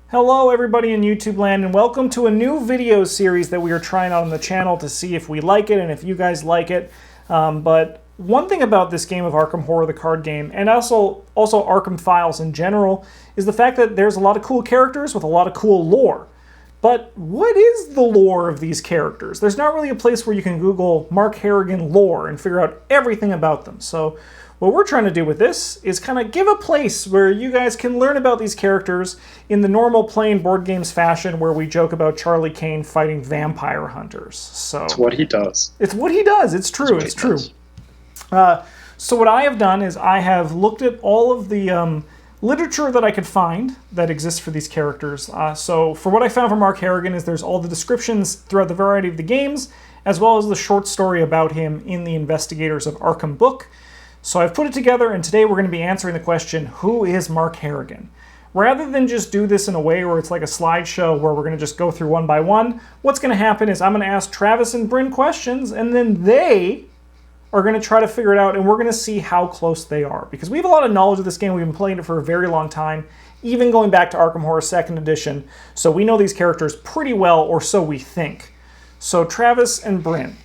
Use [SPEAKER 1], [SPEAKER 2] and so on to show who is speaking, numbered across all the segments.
[SPEAKER 1] Hello everybody in YouTube land and welcome to a new video series that we are trying out on the channel to see if we like it and if you guys like it. But one thing about this game of Arkham Horror, the card game, and also Arkham Files in general, is the fact that there's a lot of cool characters with a lot of cool lore. But what is the lore of these characters? There's not really a place where you can Google Mark Harrigan lore and figure out everything about them. So what we're trying to do with this is kind of give a place where you guys can learn about these characters in the normal playing board games fashion where we joke about Charlie Kane fighting vampire hunters. So
[SPEAKER 2] it's what he does.
[SPEAKER 1] It's what he does. It's true. It's true. So what I have done is I have looked at all of the literature that I could find that exists for these characters. So for what I found from Mark Harrigan is there's all the descriptions throughout the variety of the games, as well as the short story about him in the Investigators of Arkham book. So I've put it together, and today we're going to be answering the question, who is Mark Harrigan? Rather than just do this in a way where it's like a slideshow where we're going to just go through one by one, what's going to happen is I'm going to ask Travis and Bryn questions, and then they are going to try to figure it out, and we're going to see how close they are. Because we have a lot of knowledge of this game. We've been playing it for a very long time, even going back to Arkham Horror 2nd Edition. So we know these characters pretty well, or so we think. So Travis and Bryn,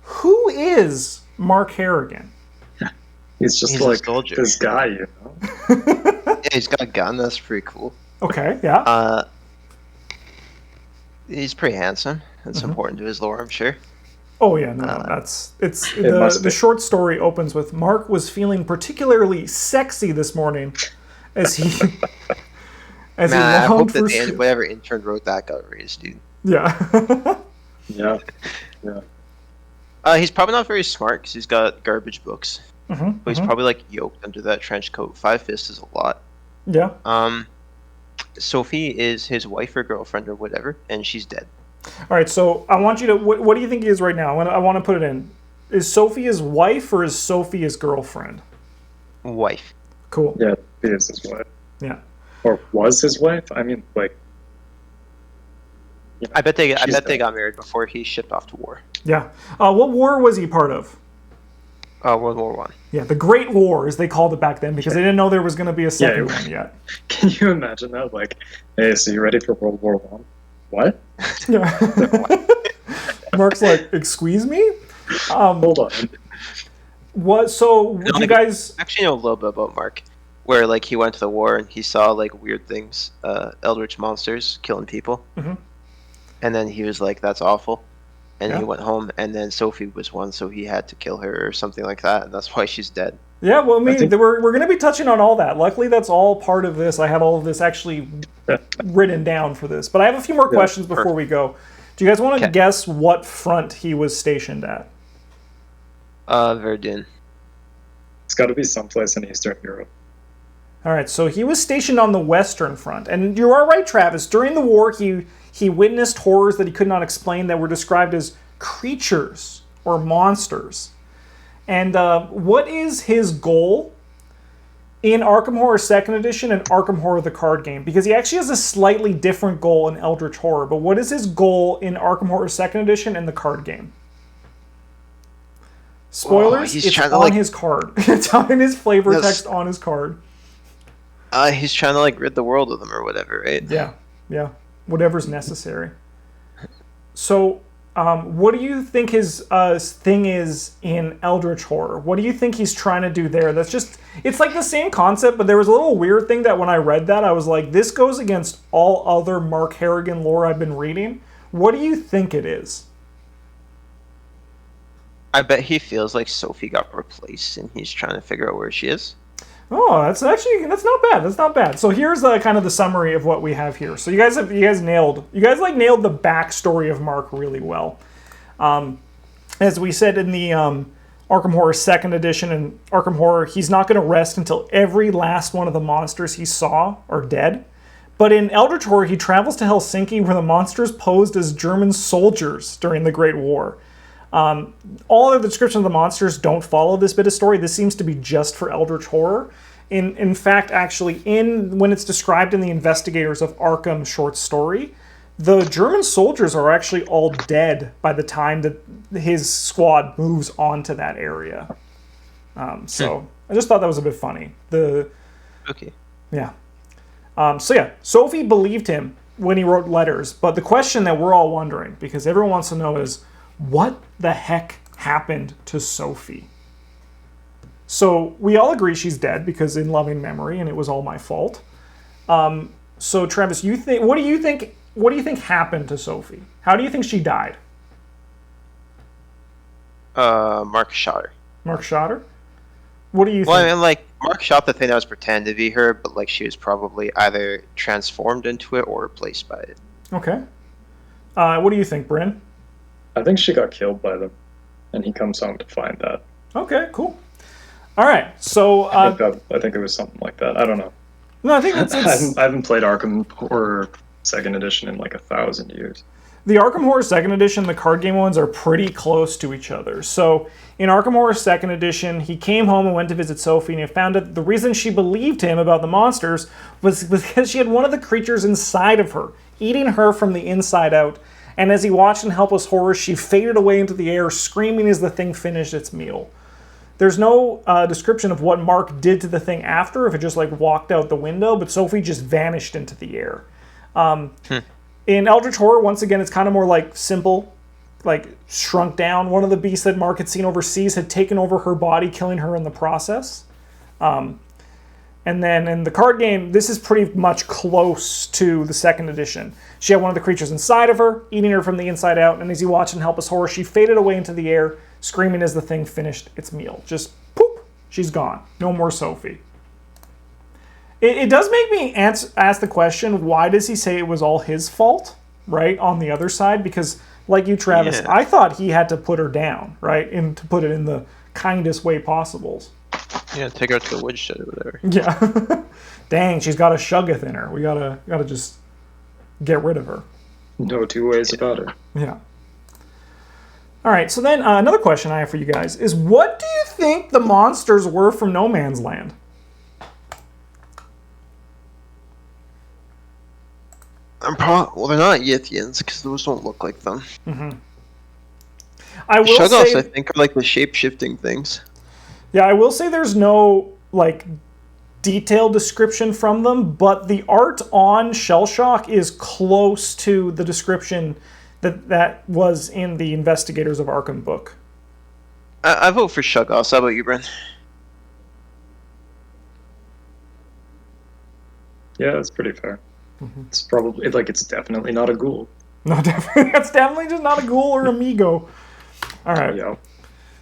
[SPEAKER 1] who is Mark Harrigan?
[SPEAKER 2] He's like this guy, you know?
[SPEAKER 3] Yeah, he's got a gun. That's pretty cool.
[SPEAKER 1] Okay, yeah.
[SPEAKER 3] He's pretty handsome. That's important to his lore, I'm sure.
[SPEAKER 1] Oh yeah, no, the short story opens with Mark was feeling particularly sexy this morning as he
[SPEAKER 3] I hope that whatever intern wrote that got raised, dude.
[SPEAKER 1] Yeah.
[SPEAKER 2] Yeah.
[SPEAKER 3] He's probably not very smart because he's got garbage books. But he's probably like yoked under that trench coat. 5 fists is a lot.
[SPEAKER 1] Yeah.
[SPEAKER 3] Sophie is his wife or girlfriend or whatever, and she's dead.
[SPEAKER 1] All right, so I want you to. What do you think he is right now? I want to put it in. Is Sophie his wife or is Sophie his girlfriend?
[SPEAKER 3] Wife.
[SPEAKER 1] Cool.
[SPEAKER 2] Yeah, he is his wife.
[SPEAKER 1] Yeah.
[SPEAKER 2] Or was his wife? I mean, like.
[SPEAKER 3] You know, I bet they got married before he shipped off to war.
[SPEAKER 1] Yeah. What war was he part of?
[SPEAKER 3] World War I.
[SPEAKER 1] Yeah, the Great War, as they called it back then, because they didn't know there was going to be a second one yet.
[SPEAKER 2] Can you imagine that? Like, hey, so you ready for World War I? What?
[SPEAKER 1] Yeah. Mark's like, excuse me?
[SPEAKER 2] Hold on.
[SPEAKER 1] What? So, would you guys
[SPEAKER 3] actually know a little bit about Mark, where like he went to the war and he saw like weird things, eldritch monsters killing people, and then he was like, "That's awful." And he went home, and then Sophie was one, so he had to kill her or something like that, and that's why she's dead.
[SPEAKER 1] Yeah, well, I mean, we're going to be touching on all that. Luckily, that's all part of this. I have all of this actually written down for this. But I have a few more questions before we go. Do you guys want to guess what front he was stationed at?
[SPEAKER 3] Verdun.
[SPEAKER 2] It's got to be someplace in Eastern Europe.
[SPEAKER 1] All right, so he was stationed on the Western Front. And you are right, Travis. During the war, he witnessed horrors that he could not explain that were described as creatures or monsters. And what is his goal in Arkham Horror 2nd Edition and Arkham Horror the card game? Because he actually has a slightly different goal in Eldritch Horror. But what is his goal in Arkham Horror 2nd Edition and the card game? Spoilers, it's on his card. It's on his flavor text on his card.
[SPEAKER 3] He's trying to like rid the world of them or whatever, right?
[SPEAKER 1] Yeah. Whatever's necessary. So, what do you think his thing is in Eldritch Horror? What do you think he's trying to do there? It's like the same concept, but there was a little weird thing that when I read that, I was like, this goes against all other Mark Harrigan lore I've been reading. What do you think it is?
[SPEAKER 3] I bet he feels like Sophie got replaced, and he's trying to figure out where she is.
[SPEAKER 1] Oh, that's not bad. That's not bad. So here's kind of the summary of what we have here. So you guys nailed the backstory of Mark really well. As we said in the Arkham Horror 2nd Edition and Arkham Horror, he's not going to rest until every last one of the monsters he saw are dead. But in Eldritch Horror, he travels to Helsinki where the monsters posed as German soldiers during the Great War. All of the descriptions of the monsters don't follow this bit of story. This seems to be just for Eldritch Horror. In fact, actually, when it's described in the Investigators of Arkham short story, the German soldiers are actually all dead by the time that his squad moves on to that area. So I just thought that was a bit funny.
[SPEAKER 3] Okay.
[SPEAKER 1] Yeah. So yeah, Sophie believed him when he wrote letters, but the question that we're all wondering, because everyone wants to know, is what the heck happened to Sophie? So we all agree she's dead because in loving memory, and it was all my fault. So Travis, what do you think happened to Sophie? How do you think she died?
[SPEAKER 3] Mark shot her.
[SPEAKER 1] Mark shot her? What do you think?
[SPEAKER 3] Well, I mean, like, Mark shot the thing that was pretending to be her, but, like, she was probably either transformed into it or replaced by it.
[SPEAKER 1] Okay. What do you think, Bryn?
[SPEAKER 2] I think she got killed by them, and he comes home to find that.
[SPEAKER 1] Okay, cool. All right, so...
[SPEAKER 2] I think it was something like that. I don't know.
[SPEAKER 1] No, I think it's...
[SPEAKER 2] I haven't played Arkham Horror 2nd Edition in like 1,000 years.
[SPEAKER 1] The Arkham Horror 2nd Edition, the card game ones, are pretty close to each other. So, in Arkham Horror 2nd Edition, he came home and went to visit Sophie, and he found out the reason she believed him about the monsters was because she had one of the creatures inside of her, eating her from the inside out. And as he watched in helpless horror, she faded away into the air, screaming as the thing finished its meal. There's no description of what Mark did to the thing after, if it just like walked out the window, but Sophie just vanished into the air. In Eldritch Horror, once again, it's kind of more like simple, like shrunk down. One of the beasts that Mark had seen overseas had taken over her body, killing her in the process. And then in the card game, this is pretty much close to the 2nd edition. She had one of the creatures inside of her, eating her from the inside out, and as you watch in helpless horror, she faded away into the air, screaming as the thing finished its meal. Just poop, she's gone. No more Sophie. It does make me ask the question, why does he say it was all his fault, right, on the other side? Because, like you, Travis,
[SPEAKER 3] Yeah.
[SPEAKER 1] I thought he had to put her down, right, and to put it in the kindest way possible.
[SPEAKER 3] Yeah, take her to the woodshed or whatever.
[SPEAKER 1] Yeah. Dang, she's got a Shuggoth in her. We gotta just get rid of her.
[SPEAKER 2] No two ways about it.
[SPEAKER 1] Yeah. All right, so then another question I have for you guys is, what do you think the monsters were from No Man's Land?
[SPEAKER 3] Well, they're not Yithians, because those don't look like them.
[SPEAKER 1] I will
[SPEAKER 3] Shuggoths,
[SPEAKER 1] say,
[SPEAKER 3] I think, are like the shape-shifting things.
[SPEAKER 1] yeah, I will say there's no like detailed description from them, but the art on Shell Shock is close to the description that was in the Investigators of Arkham book.
[SPEAKER 3] I vote for Shuggoths. How about you, Brent?
[SPEAKER 2] Yeah, that's pretty fair. It's probably it's definitely not a ghoul.
[SPEAKER 1] No, definitely, that's definitely just not a ghoul or amigo. All right.
[SPEAKER 2] Yeah.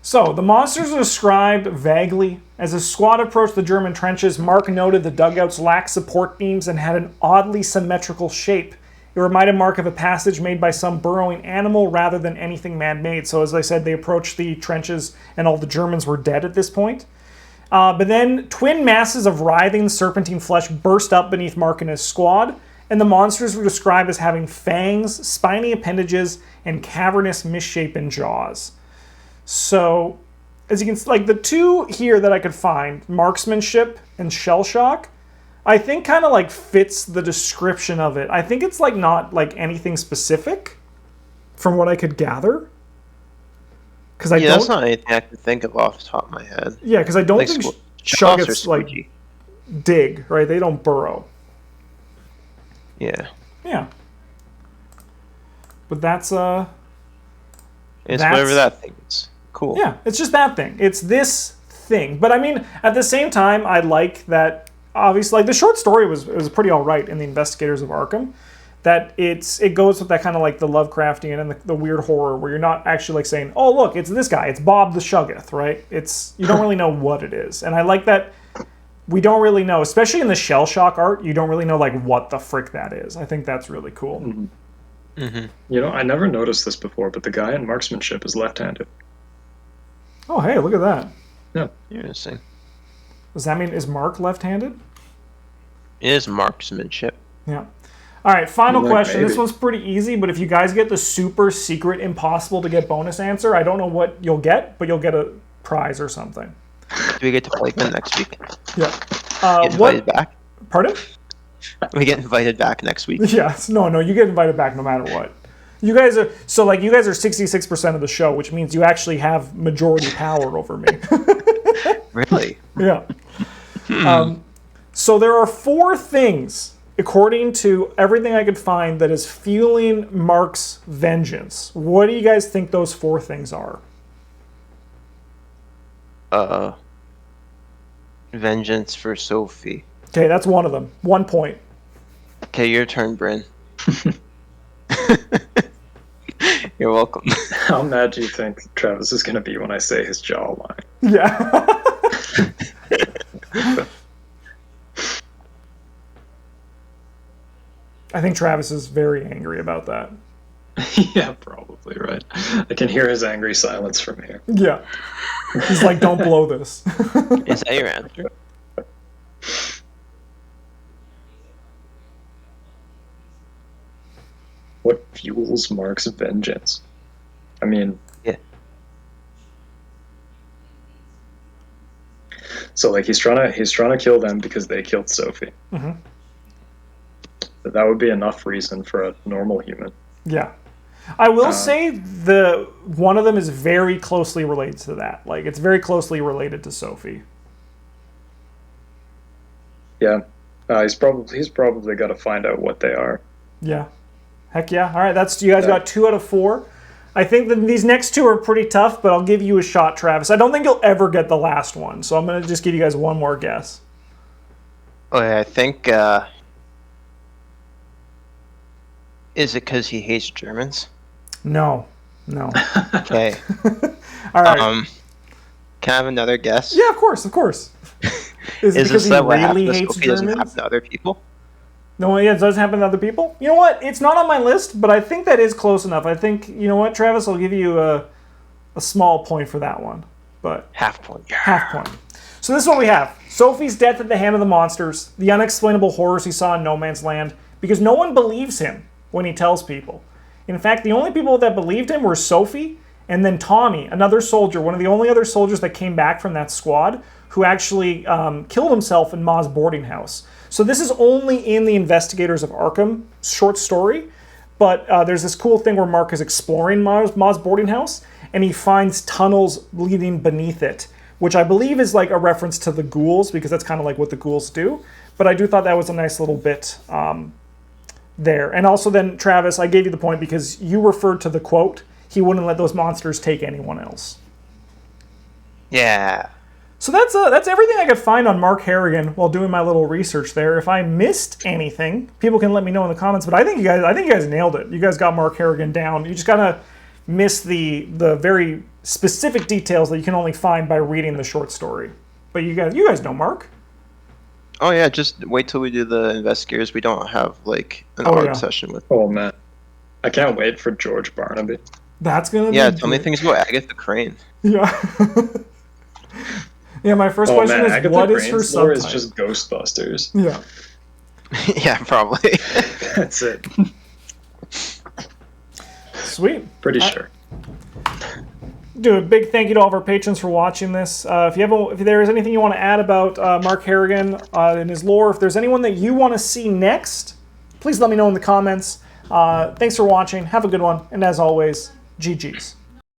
[SPEAKER 1] So, the monsters are described vaguely. As a squad approached the German trenches, Mark noted the dugouts lacked support beams and had an oddly symmetrical shape. It reminded Mark of a passage made by some burrowing animal rather than anything man-made. So, as I said, they approached the trenches and all the Germans were dead at this point. But then, twin masses of writhing serpentine flesh burst up beneath Mark and his squad, and the monsters were described as having fangs, spiny appendages, and cavernous, misshapen jaws. So, as you can see, like the two here that I could find, marksmanship and shell shock, I think kind of like fits the description of it. I think it's like not like anything specific from what I could gather. Because
[SPEAKER 3] that's not anything I can think of off the top of my head.
[SPEAKER 1] Yeah, because I don't
[SPEAKER 3] Like
[SPEAKER 1] think
[SPEAKER 3] Shuggoths
[SPEAKER 1] Shuggoths
[SPEAKER 3] are
[SPEAKER 1] like
[SPEAKER 3] squidgy.
[SPEAKER 1] dig, right? They don't burrow.
[SPEAKER 3] Yeah.
[SPEAKER 1] Yeah. But that's
[SPEAKER 3] It's whatever that thing is. Cool.
[SPEAKER 1] Yeah, it's just that thing. It's this thing. But I mean, at the same time, I like that. Obviously, like the short story was pretty all right in the Investigators of Arkham. That it goes with that kind of like the Lovecraftian and the weird horror where you're not actually like saying, oh look, it's this guy, it's Bob the Shuggoth, right? You don't really know what it is, and I like that. We don't really know, especially in the shell shock art. You don't really know like what the frick that is. I think that's really cool.
[SPEAKER 2] You know, I never noticed this before, but the guy in marksmanship is left-handed.
[SPEAKER 1] Oh hey, look at that.
[SPEAKER 2] Yeah.
[SPEAKER 3] Interesting.
[SPEAKER 1] Does that mean is Mark left-handed?
[SPEAKER 3] It is marksmanship.
[SPEAKER 1] Yeah. All right, final
[SPEAKER 2] Like,
[SPEAKER 1] question. This
[SPEAKER 2] maybe.
[SPEAKER 1] one's pretty easy, but if you guys get the super secret, impossible to get bonus answer, I don't know what you'll get, but you'll get a prize or something.
[SPEAKER 3] Do we get to play again next week?
[SPEAKER 1] Yeah.
[SPEAKER 3] Get invited back?
[SPEAKER 1] Pardon?
[SPEAKER 3] We get invited back next week.
[SPEAKER 1] Yes. No, you get invited back no matter what. You guys are 66% of the show, which means you actually have majority power over me.
[SPEAKER 3] Really?
[SPEAKER 1] Yeah. So there are 4 things according to everything I could find, that is fueling Mark's vengeance. What do you guys think those 4 things are?
[SPEAKER 3] Vengeance for Sophie.
[SPEAKER 1] Okay, that's one of them. 1 point.
[SPEAKER 3] Okay, your turn, Bryn. You're welcome.
[SPEAKER 2] How mad do you think Travis is going to be when I say his jawline?
[SPEAKER 1] Yeah. I think Travis is very angry about that.
[SPEAKER 2] Yeah, probably, right. I can hear his angry silence from here.
[SPEAKER 1] Yeah. He's like, don't blow this.
[SPEAKER 3] Is that your answer?
[SPEAKER 2] What fuels Mark's vengeance? I mean...
[SPEAKER 3] Yeah.
[SPEAKER 2] So, like, he's trying to kill them because they killed Sophie.
[SPEAKER 1] Mm-hmm.
[SPEAKER 2] But that would be enough reason for a normal human.
[SPEAKER 1] Yeah. I will say one of them is very closely related to that. Like, it's very closely related to Sophie.
[SPEAKER 2] Yeah. He's probably got to find out what they are.
[SPEAKER 1] Yeah. Heck yeah. All right, you guys got 2 out of 4. I think that these next 2 are pretty tough, but I'll give you a shot, Travis. I don't think you'll ever get the last one, so I'm going to just give you guys one more guess.
[SPEAKER 3] Okay, I think, is it because he hates Germans?
[SPEAKER 1] No.
[SPEAKER 3] Okay.
[SPEAKER 1] All right.
[SPEAKER 3] Can I have another guess?
[SPEAKER 1] Yeah, of course. Is it because he really hates
[SPEAKER 3] Sophie doesn't
[SPEAKER 1] Germans?
[SPEAKER 3] happen to other people?
[SPEAKER 1] No, yeah, it does happen to other people. You know what? It's not on my list, but I think that is close enough. I think, you know what, Travis, I'll give you a small point for that one. But
[SPEAKER 3] Half point.
[SPEAKER 1] half point. So this is what we have. Sophie's death at the hand of the monsters, the unexplainable horrors he saw in No Man's Land, because no one believes him when he tells people. In fact, the only people that believed him were Sophie and then Tommy, another soldier, one of the only other soldiers that came back from that squad, who actually killed himself in Ma's boarding house. So this is only in the Investigators of Arkham short story, but there's this cool thing where Mark is exploring Ma's boarding house, and he finds tunnels leading beneath it, which I believe is like a reference to the ghouls, because that's kind of like what the ghouls do. But I do thought that was a nice little bit there. And also then, Travis, I gave you the point because you referred to the quote, he wouldn't let those monsters take anyone else.
[SPEAKER 3] Yeah.
[SPEAKER 1] So that's everything I could find on Mark Harrigan while doing my little research there. If I missed anything, people can let me know in the comments. But I think you guys nailed it. You guys got Mark Harrigan down. You just gotta miss the very specific details that you can only find by reading the short story. But you guys know Mark.
[SPEAKER 3] Oh yeah, just wait till we do the Investigators. We don't have like an art session with.
[SPEAKER 2] Oh man, I can't wait for George Barnaby.
[SPEAKER 1] That's gonna be
[SPEAKER 3] tell me things about Agatha Crane.
[SPEAKER 1] Yeah. Yeah, my first question is,
[SPEAKER 2] Agatha
[SPEAKER 1] what is her
[SPEAKER 2] Crane's lore
[SPEAKER 1] subtype?
[SPEAKER 2] is just Ghostbusters.
[SPEAKER 1] Yeah.
[SPEAKER 3] Yeah, probably.
[SPEAKER 2] That's it.
[SPEAKER 1] Sweet.
[SPEAKER 2] Pretty sure.
[SPEAKER 1] Do a big thank you to all of our patrons for watching this. If there is anything you want to add about Mark Harrigan and his lore, if there's anyone that you want to see next, please let me know in the comments. Thanks for watching. Have a good one. And as always, GG's.